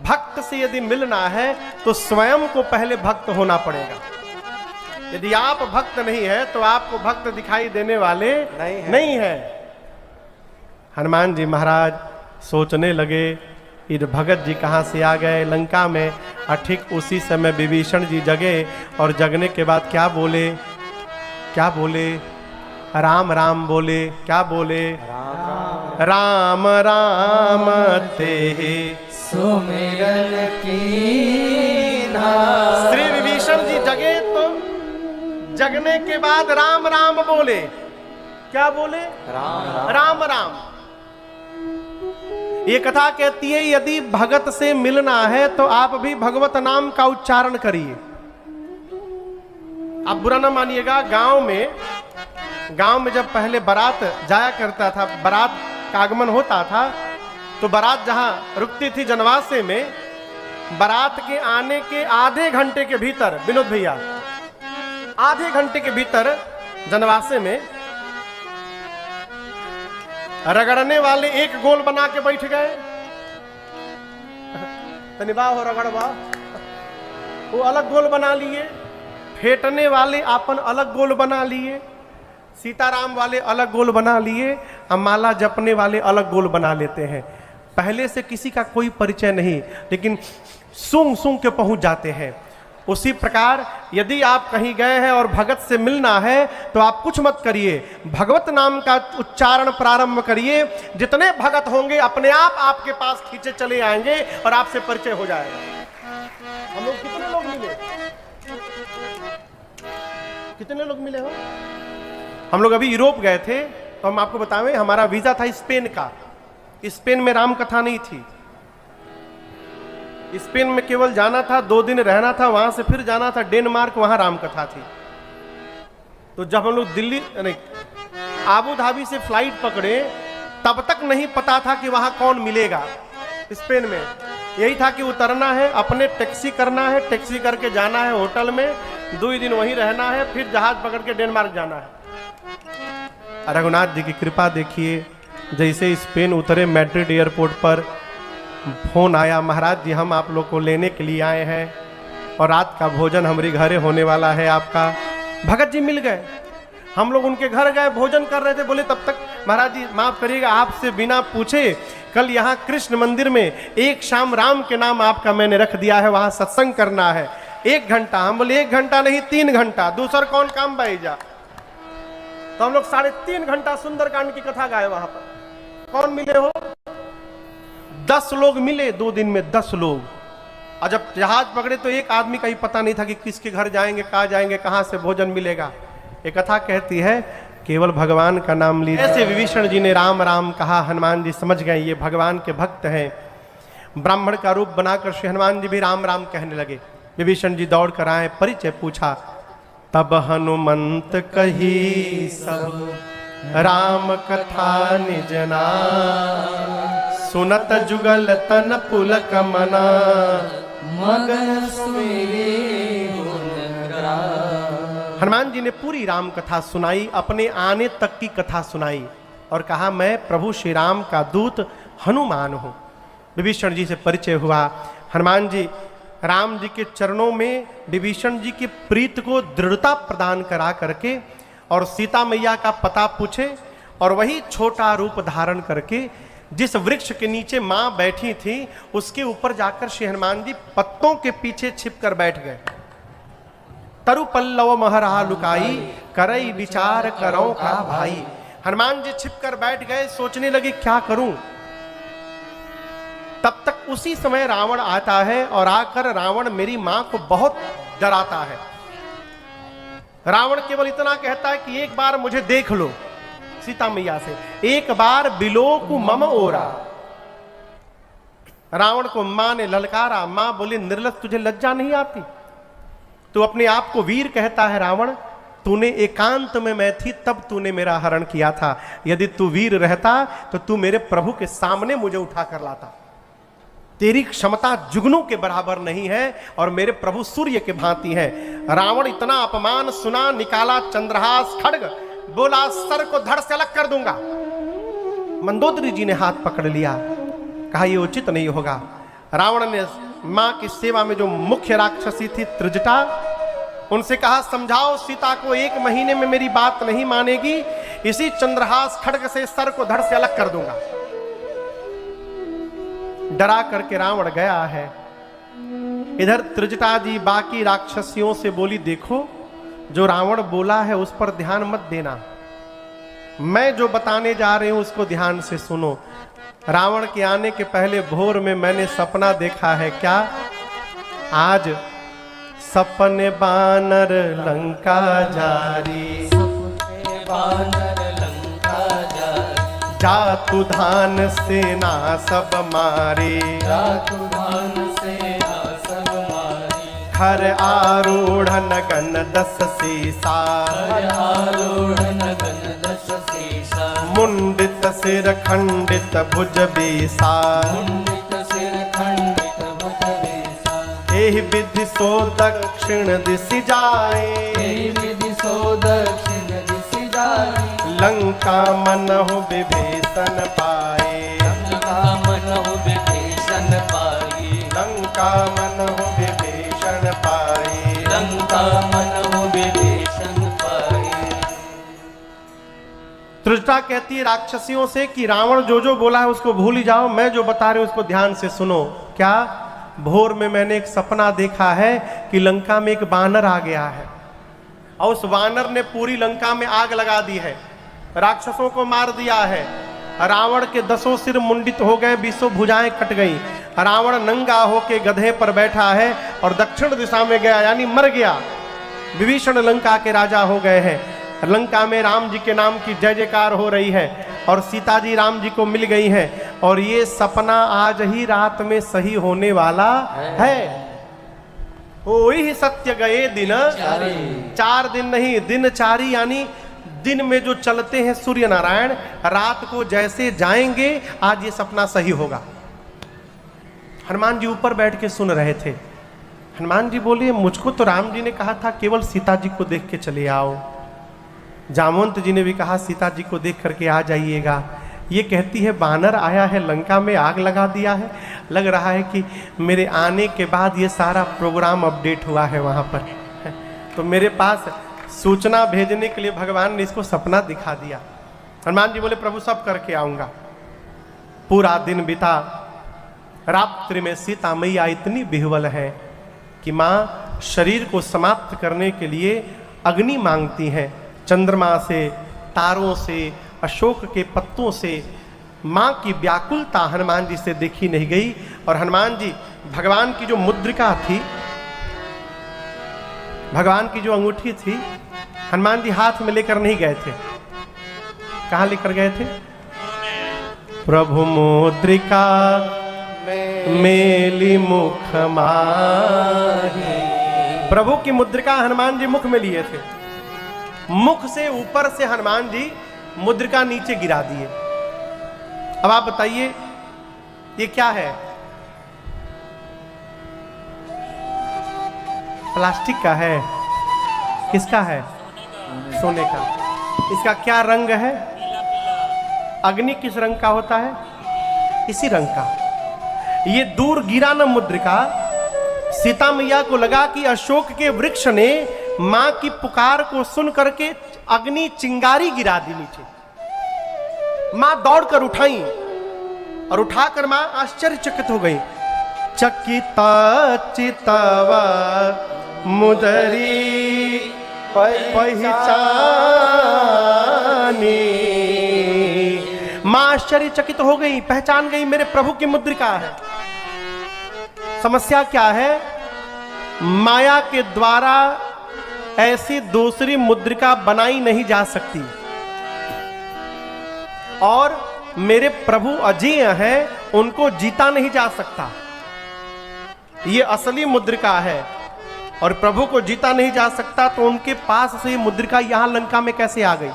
A: भक्त से यदि मिलना है तो स्वयं को पहले भक्त होना पड़ेगा। यदि आप भक्त नहीं है तो आपको भक्त दिखाई देने वाले नहीं है। हनुमान जी महाराज सोचने लगे ये भगत जी कहाँ से आ गए लंका में। और ठीक उसी समय विभीषण जी जगे और जगने के बाद क्या बोले? राम राम बोले। क्या बोले? राम राम ते
B: सुमिरन की
A: श्री विभीषण जी जगे तो जगने के बाद राम राम बोले। क्या बोले? राम राम। ये कथा कहती है यदि भगत से मिलना है तो आप भी भगवत नाम का उच्चारण करिए। आप बुरा ना मानिएगा, गांव में जब पहले बारात जाया करता था, बारात का आगमन होता था, तो बारात जहां रुकती थी जनवासे में, बारात के आने के आधे घंटे के भीतर, विनोद भैया, आधे घंटे के भीतर जनवासे में रगड़ने वाले एक गोल बना के बैठ गए। तनिबा हो रगड़वा, वो अलग गोल बना लिए। फेंटने वाले अपन अलग गोल बना लिए, सीताराम वाले अलग गोल बना लिए, और माला जपने वाले अलग गोल बना लेते हैं। पहले से किसी का कोई परिचय नहीं, लेकिन सूंघ सूंघ के पहुंच जाते हैं। उसी प्रकार यदि आप कहीं गए हैं और भगत से मिलना है तो आप कुछ मत करिए, भगवत नाम का उच्चारण प्रारंभ करिए। जितने भगत होंगे अपने आप आपके पास खींचे चले आएंगे और आपसे परिचय हो जाएगा। हम लोग कितने लोग मिले? कितने लोग मिले हो? हम लोग अभी यूरोप गए थे, तो हम आपको बताएं हमारा वीजा था स्पेन का। स्पेन में राम कथा नहीं थी। स्पेन में केवल जाना था, 2 दिन रहना था, वहां से फिर जाना था डेनमार्क, वहां राम कथा थी। तो जब हम लोग दिल्ली नहीं आबू धाबी से फ्लाइट पकड़े, तब तक नहीं पता था कि वहां कौन मिलेगा। स्पेन में यही था कि उतरना है, अपने टैक्सी करना है, टैक्सी करके जाना है होटल में, 2 दिन वहीं रहना है, फिर जहाज पकड़ के डेनमार्क जाना है। रघुनाथ जी की कृपा देखिए, जैसे स्पेन उतरे मैड्रिड एयरपोर्ट पर फोन आया, महाराज जी हम आप लोग को लेने के लिए आए हैं और रात का भोजन हमारे घरे होने वाला है आपका। भगत जी मिल गए, हम लोग उनके घर गए, भोजन कर रहे थे। बोले तब तक महाराज जी माफ करिएगा, आपसे बिना पूछे कल यहाँ कृष्ण मंदिर में एक शाम राम के नाम आपका मैंने रख दिया है, वहां सत्संग करना है 1 घंटा। हम बोले 1 घंटा नहीं 3 घंटा, दूसर कौन काम बैजा। तो हम लोग 3.5 घंटा सुंदरकांड की कथा गाए वहां पर। कौन मिले हो? 10 लोग मिले 2 दिन में, 10 लोग। और जब जहाज पकड़े तो एक आदमी का ही पता नहीं था कि किसके घर जाएंगे, कहाँ जाएंगे, कहाँ से भोजन मिलेगा। एक कथा कहती है केवल भगवान का नाम ली। ऐसे विभीषण जी ने राम राम कहा, हनुमान जी समझ गए ये भगवान के भक्त हैं। ब्राह्मण का रूप बनाकर श्री हनुमान जी भी राम राम कहने लगे। विभीषण जी दौड़ कर आए, परिचय पूछा। तब हनुमंत कही सब राम कथा निजना, सुनत जुगल तन पुलक मना,
B: मगन सुमेरे गुण गान।
A: हनुमान जी ने पूरी राम कथा सुनाई, अपने आने तक की कथा सुनाई और कहा मैं प्रभु श्री राम का दूत हनुमान हूं। विभीषण जी से परिचय हुआ। हनुमान जी राम जी के चरणों में विभीषण जी की प्रीत को दृढ़ता प्रदान करा करके और सीता मैया का पता पूछे और वही छोटा रूप धारण करके जिस वृक्ष के नीचे मां बैठी थी उसके ऊपर जाकर श्री हनुमान जी पत्तों के पीछे छिपकर बैठ गए। तरु पल्लव महरा लुकाई, करई विचार करो का भाई। हनुमान जी छिपकर बैठ गए, सोचने लगे क्या करूं। तब तक उसी समय रावण आता है और आकर रावण मेरी मां को बहुत डराता है। रावण केवल इतना कहता है कि एक बार मुझे देख लो, सीता मैया से, एक बार बिलोकु मम ओरा। रावण को मां ने ललकारा। मां बोली निर्लज तुझे लज्जा नहीं आती? तू अपने आप को वीर कहता है रावण, तूने एकांत में मैं थी तब तूने मेरा हरण किया था। यदि तू वीर रहता तो तू मेरे प्रभु के सामने मुझे उठा कर लाता। तेरी क्षमता जुगनों के बराबर नहीं है और मेरे प्रभु सूर्य के भांति है। रावण इतना अपमान सुना, निकाला चंद्रहास खड्ग, बोला सर को धड़ से अलग कर दूंगा। मंदोदरी जी ने हाथ पकड़ लिया, कहा यह उचित नहीं होगा। रावण ने मां की सेवा में जो मुख्य राक्षसी थी त्रिजटा, उनसे कहा समझाओ सीता को, 1 महीने में मेरी बात नहीं मानेगी, इसी चंद्रहास खड्ग से सर को धड़ से अलग कर दूंगा। डरा करके रावण गया है। इधर त्रिजटा जी बाकी राक्षसियों से बोली देखो जो रावण बोला है उस पर ध्यान मत देना, मैं जो बताने जा रही हूं उसको ध्यान से सुनो। रावण के आने के पहले भोर में मैंने सपना देखा है। क्या? आज सपने बानर लंका जारी,
B: सपने बानर लंका जारी,
A: जातु धान सेना सब मारे,
B: जातु धान सेना सब मारी,
A: हर आरूढ़ नगन 10 सीसा,
B: हर आरूढ़ नगन 10 सीसा,
A: मुंडित सिर खंडित भुज बीसा,
B: मुंडित सिर खंडित भुज बीसा,
A: एहि विधि सो दक्षिण दिशि जाए,
B: एहि विधि सो दक्षिण दिशि जाए,
A: लंका मनहु विभीषण पाए,
B: लंका मनहु विभीषण पाए,
A: लंका मनहु विभीषण पाए,
B: लंका मनहु विभीषण पाए।
A: त्रिजटा कहती है राक्षसियों से कि रावण जो जो बोला है उसको भूल ही जाओ, मैं जो बता रही हूं उसको ध्यान से सुनो। क्या? भोर में मैंने एक सपना देखा है कि लंका में एक बानर आ गया है और उस वानर ने पूरी लंका में आग लगा दी है, राक्षसों को मार दिया है। रावण के 10 सिर मुंडित हो गए, 20 भुजाएं कट गई। रावण नंगा होके गधे पर बैठा है और दक्षिण दिशा में गया, यानी मर गया। विभीषण लंका के राजा हो गए हैं। लंका में राम जी के नाम की जय जयकार हो रही है और सीता जी राम जी को मिल गई हैं और ये सपना आज ही रात में सही होने वाला है। ओई ही सत्य गए दिन 4 दिन नहीं, दिन 4 यानी दिन में जो चलते हैं सूर्य नारायण, रात को जैसे जाएंगे आज ये सपना सही होगा। हनुमान जी ऊपर बैठ के सुन रहे थे। हनुमान जी बोले मुझको तो राम जी ने कहा था केवल सीता जी को देख के चले आओ। जामवंत जी ने भी कहा सीता जी को देख करके आ जाइएगा। ये कहती है बानर आया है, लंका में आग लगा दिया है। लग रहा है कि मेरे आने के बाद ये सारा प्रोग्राम अपडेट हुआ है वहाँ पर, तो मेरे पास सूचना भेजने के लिए भगवान ने इसको सपना दिखा दिया। हनुमान जी बोले प्रभु सब करके आऊँगा। पूरा दिन बीता। रात्रि में सीता मैया इतनी विह्वल है कि माँ शरीर को समाप्त करने के लिए अग्नि मांगती हैं। चंद्रमा से, तारों से, अशोक के पत्तों से मां की व्याकुलता हनुमान जी से देखी नहीं गई। और हनुमान जी भगवान की जो मुद्रिका थी, भगवान की जो अंगूठी थी, हनुमान जी हाथ में लेकर नहीं गए थे। कहां लेकर गए थे? प्रभु मुद्रिका मेली मुख माही। प्रभु की मुद्रिका हनुमान जी मुख में लिए थे। मुख से ऊपर से हनुमान जी मुद्रिका नीचे गिरा दिए। अब आप बताइए ये क्या है? प्लास्टिक का है? किसका है? सोने का। इसका क्या रंग है? अग्नि किस रंग का होता है? इसी रंग का। ये दूर गिरा न मुद्रिका, सीता मैया को लगा कि अशोक के वृक्ष ने मां की पुकार को सुन करके अग्नि चिंगारी गिरा दी नीचे। मां दौड़कर उठाई और उठाकर मां आश्चर्यचकित हो गई। चकिता चितवा मुदरी पहचानी। मां आश्चर्यचकित हो गई, पहचान गई मेरे प्रभु की मुद्रिका है। समस्या क्या है? माया के द्वारा ऐसी दूसरी मुद्रिका बनाई नहीं जा सकती और मेरे प्रभु अजेय हैं, उनको जीता नहीं जा सकता। ये असली मुद्रिका है और प्रभु को जीता नहीं जा सकता, तो उनके पास से ये मुद्रिका यहां लंका में कैसे आ गई?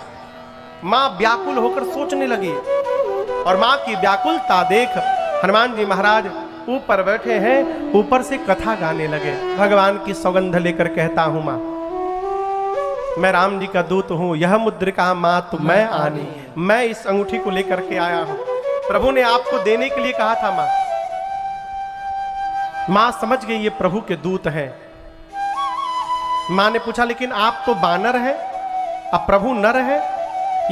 A: मां व्याकुल होकर सोचने लगी और मां की व्याकुलता देख हनुमान जी महाराज ऊपर बैठे हैं, ऊपर से कथा गाने लगे। भगवान की सौगंध लेकर कहता हूं मां, मैं राम जी का दूत हूं, यह मुद्रिका मां तो मैं आनी। मैं इस अंगूठी को लेकर के आया हूं, प्रभु ने आपको देने के लिए कहा था। मां समझ गई ये प्रभु के दूत हैं। मां ने पूछा लेकिन आप तो बानर हैं, अब प्रभु नर है,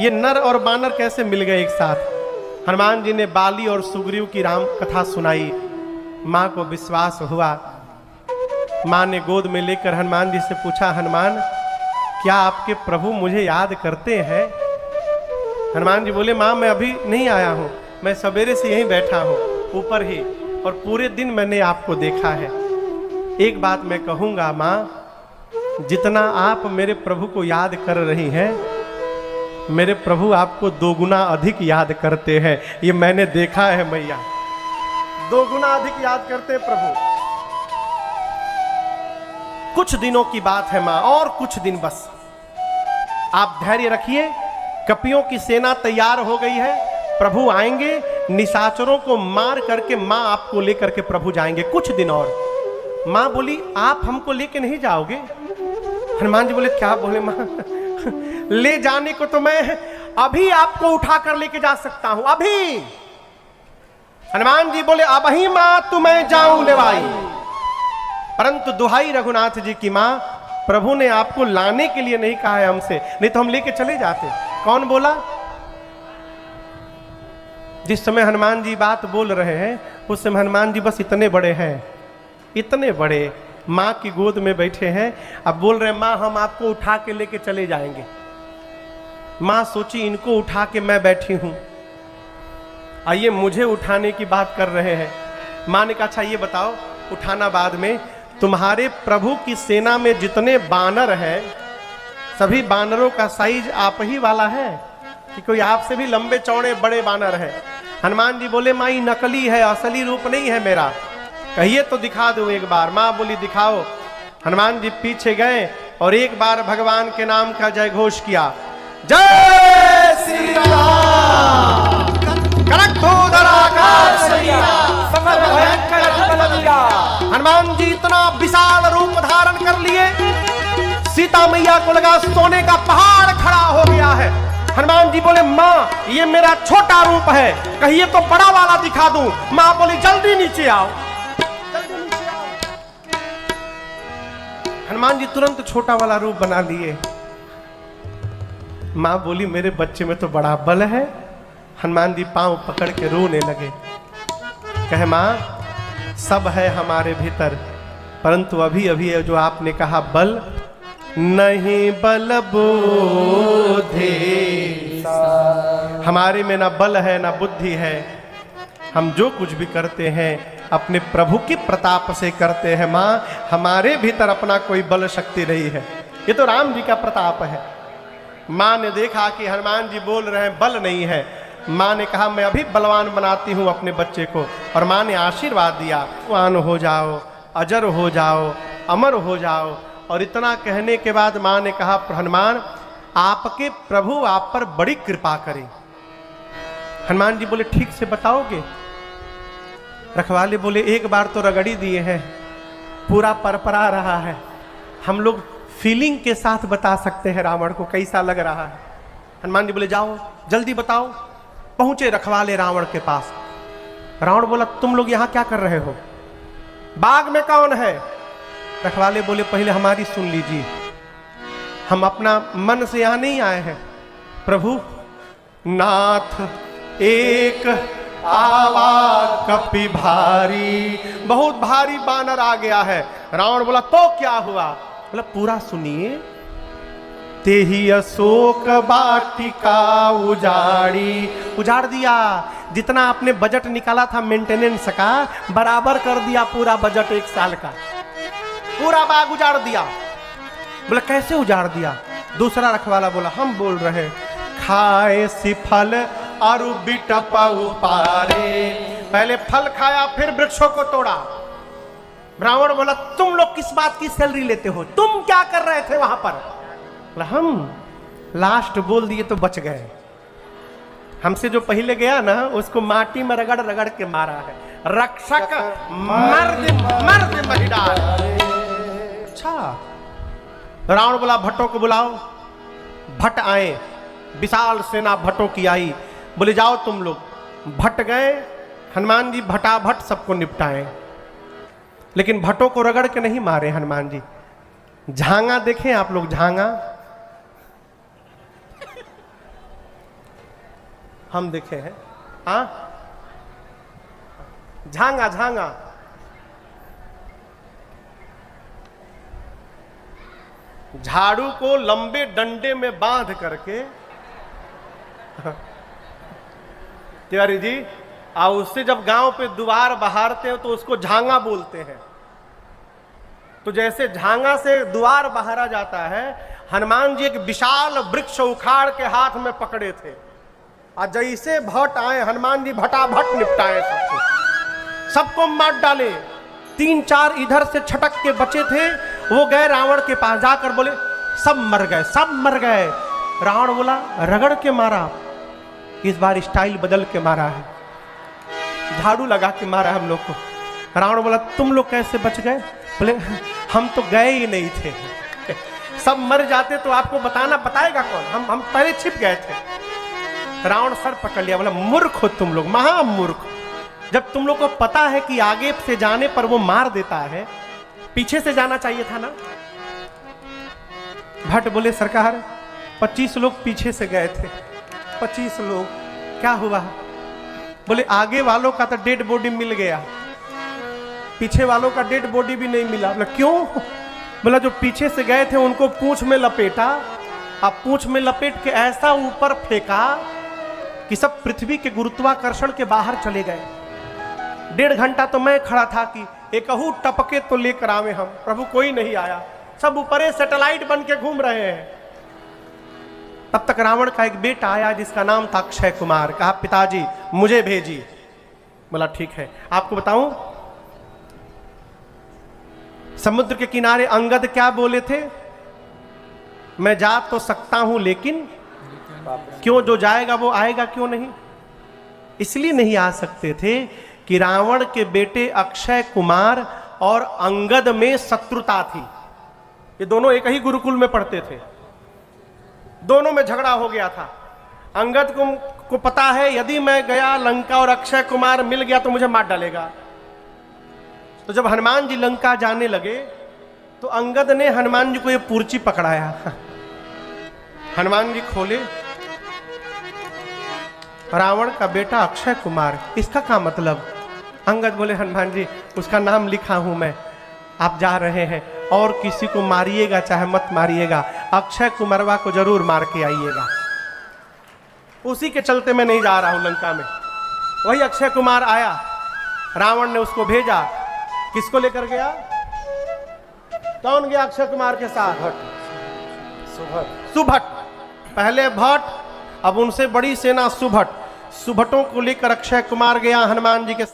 A: ये नर और बानर कैसे मिल गए एक साथ? हनुमान जी ने बाली और सुग्रीव की राम कथा सुनाई। मां को विश्वास हुआ। मां ने गोद में लेकर हनुमान जी से पूछा, हनुमान क्या आपके प्रभु मुझे याद करते हैं? हनुमान जी बोले, मां मैं अभी नहीं आया हूं, मैं सवेरे से यहीं बैठा हूं ऊपर ही, और पूरे दिन मैंने आपको देखा है। एक बात मैं कहूंगा मां, जितना आप मेरे प्रभु को याद कर रही हैं, मेरे प्रभु आपको 2 गुना अधिक याद करते हैं। ये मैंने देखा है मैया, 2 गुना अधिक याद करते हैं प्रभु। कुछ दिनों की बात है मां, और कुछ दिन बस। आप धैर्य रखिए, कपियों की सेना तैयार हो गई है, प्रभु आएंगे, निशाचरों को मार करके मां आपको लेकर के प्रभु जाएंगे। कुछ दिन और। मां बोली, आप हमको लेके नहीं जाओगे? हनुमान जी बोले, क्या बोले मां? ले जाने को तो मैं अभी आपको उठाकर लेके जा सकता हूं, अभी। हनुमान जी बोले, अब ही मां तू मैं जाऊं लेवाई, परंतु दुहाई रघुनाथ जी की मां, प्रभु ने आपको लाने के लिए नहीं कहा है हमसे, नहीं तो हम लेके चले जाते। कौन बोला? जिस समय हनुमान जी बात बोल रहे हैं उस समय हनुमान जी बस इतने बड़े हैं, इतने बड़े, मां की गोद में बैठे हैं। अब बोल रहे हैं, मां हम आपको उठा के लेके चले जाएंगे। मां सोची इनको उठा के मैं बैठी हूं, आइए मुझे उठाने की बात कर रहे हैं। मां ने कहा, अच्छा ये बताओ, उठाना बाद में, तुम्हारे प्रभु की सेना में जितने बानर हैं, सभी बानरों का साइज आप ही वाला है कि कोई आपसे भी लंबे चौड़े बड़े बानर हैं? हनुमान जी बोले, मां ये नकली है, असली रूप नहीं है मेरा, कहिए तो दिखा दूं एक बार। मां बोली, दिखाओ। हनुमान जी पीछे गए और एक बार भगवान के नाम का जय घोष किया, जय श्री राम। हनुमान जी इतना विशाल रूप धारण कर लिए, सीता मैया को लगा सोने का पहाड़ खड़ा हो गया है। हनुमान जी बोले, मां ये मेरा छोटा रूप है, कहिए तो बड़ा वाला दिखा दूं। मां बोली, जल्दी नीचे आओ, जल्दी नीचे आओ। हनुमान जी तुरंत छोटा वाला रूप बना लिए। मां बोली, मेरे बच्चे में तो बड़ा बल है। हनुमान जी पांव पकड़ के रोने लगे, कहे, मां सब है हमारे भीतर, परंतु अभी अभी जो आपने कहा बल नहीं, बल बुद्धि हमारे में ना बल है ना बुद्धि है, हम जो कुछ भी करते हैं अपने प्रभु की प्रताप से करते हैं। माँ, हमारे भीतर अपना कोई बल शक्ति नहीं है, ये तो राम जी का प्रताप है। माँ ने देखा कि हनुमान जी बोल रहे हैं बल नहीं है। माँ ने कहा मैं अभी बलवान बनाती हूँ अपने बच्चे को, और माँ ने आशीर्वाद दिया, बलवान हो जाओ, अजर हो जाओ, अमर हो जाओ। और इतना कहने के बाद माँ ने कहा हनुमान, आपके प्रभु आप पर बड़ी कृपा करें। हनुमान जी बोले ठीक से बताओगे? रखवाले बोले एक बार तो रगड़ी दिए हैं, पूरा परपरा रहा है, हम लोग फीलिंग के साथ बता सकते हैं रावण को कैसा लग रहा है। हनुमान जी बोले जाओ जल्दी बताओ। पहुंचे रखवाले रावण के पास। रावण बोला तुम लोग यहां क्या कर रहे हो, बाग में कौन है? रखवाले बोले पहले हमारी सुन लीजिए, हम अपना मन से यहां नहीं आए हैं। प्रभु नाथ एक आवा कपि भारी, बहुत भारी बानर आ गया है। रावण बोला तो क्या हुआ? बोला पूरा सुनिए। तेहि अशोक वाटिका उजाड़ी, उजाड़ दिया। जितना आपने बजट निकाला था मेंटेनेंस का, बराबर कर दिया पूरा बजट 1 साल का, पूरा बाग उजाड़ दिया। बोला कैसे उजाड़ दिया? दूसरा रखवाला बोला हम बोल रहे खाए सी फल अरु बिटपा उपारे, पहले फल खाया फिर वृक्षों को तोड़ा। रावण बोला तुम लोग किस बात की सैलरी लेते हो, तुम क्या कर रहे थे वहां पर? बोला हम लास्ट बोल दिए तो बच गए, हमसे जो पहले गया ना उसको माटी में रगड़ रगड़ के मारा है। रक्षक मर्द मर्द महिला। अच्छा, रावण बोला भट्टों को बुलाओ। भट्ट आए, विशाल सेना भट्टों की आई। बोले जाओ तुम लोग। भट्ट गए, हनुमान जी भटाभट सबको निपटाए, लेकिन भट्टों को रगड़ के नहीं मारे हनुमान जी। झांगा देखें आप लोग, झांगा हम देखे हैं, हाँ झांगा झांगा झाड़ू को लंबे डंडे में बांध करके तिवारी जी, और उससे जब गांव पे दुआर बहारते हो तो उसको झांगा बोलते हैं। तो जैसे झांगा से दुआर बहारा जाता है, हनुमान जी एक विशाल वृक्ष उखाड़ के हाथ में पकड़े थे, और जैसे भट्ट आए हनुमान जी भटाभट निपटाए सबको मार डाले। 3-4 इधर से छटक के बचे थे, वो गए रावण के पास, जाकर बोले सब मर गए, सब मर गए। रावण बोला रगड़ के मारा, इस बार स्टाइल बदल के मारा है, झाड़ू लगा के मारा हम लोग को। रावण बोला तुम लोग कैसे बच गए? बोले हम तो गए ही नहीं थे, सब मर जाते तो आपको बताना, बताएगा कौन? हम पहले छिप गए थे। रावण सर पकड़ लिया, बोला मूर्ख हो तुम लोग, महामूर्ख। जब तुम लोग को पता है कि आगे से जाने पर वो मार देता है, पीछे से जाना चाहिए था ना। भट्ट बोले सरकार 25 लोग पीछे से गए थे, 25 लोग, क्या हुआ? बोले आगे वालों का तो डेड बॉडी मिल गया, पीछे वालों का डेड बॉडी भी नहीं मिला। बोला क्यों? बोला जो पीछे से गए थे उनको पूंछ में लपेटा, अब पूंछ में लपेट के ऐसा ऊपर फेंका कि सब पृथ्वी के गुरुत्वाकर्षण के बाहर चले गए। 1.5 घंटा तो मैं खड़ा था कि एकहू टपके तो लेकर आवे हम, प्रभु कोई नहीं आया, सब ऊपरे सैटेलाइट बन के घूम रहे हैं। तब तक रावण का एक बेटा आया जिसका नाम था अक्षय कुमार। कहा पिताजी मुझे भेजिए। बोला ठीक है। आपको बताऊं, समुद्र के किनारे अंगद क्या बोले थे? मैं जा तो सकता हूं लेकिन क्यों, जो जाएगा वो आएगा क्यों नहीं? इसलिए नहीं आ सकते थे कि रावण के बेटे अक्षय कुमार और अंगद में शत्रुता थी। ये दोनों एक ही गुरुकुल में पढ़ते थे, दोनों में झगड़ा हो गया था। अंगद को पता है यदि मैं गया लंका और अक्षय कुमार मिल गया तो मुझे मार डालेगा। तो जब हनुमान जी लंका जाने लगे तो अंगद ने हनुमान जी को ये पूर्ची पकड़ाया। हनुमान जी खोले, रावण का बेटा अक्षय कुमार, इसका क्या मतलब? अंगद बोले हनुमान जी उसका नाम लिखा हूं मैं, आप जा रहे हैं और किसी को मारिएगा चाहे मत मारिएगा, अक्षय कुमारवा को जरूर मार के आइएगा। उसी के चलते मैं नहीं जा रहा हूं लंका में। वही अक्षय कुमार आया, रावण ने उसको भेजा, किसको लेकर गया? कौन गया अक्षय कुमार के साथ? सुभट। पहले भट्ट, अब उनसे बड़ी सेना सुभट। सुभटों को लेकर अक्षय कुमार गया हनुमान जी के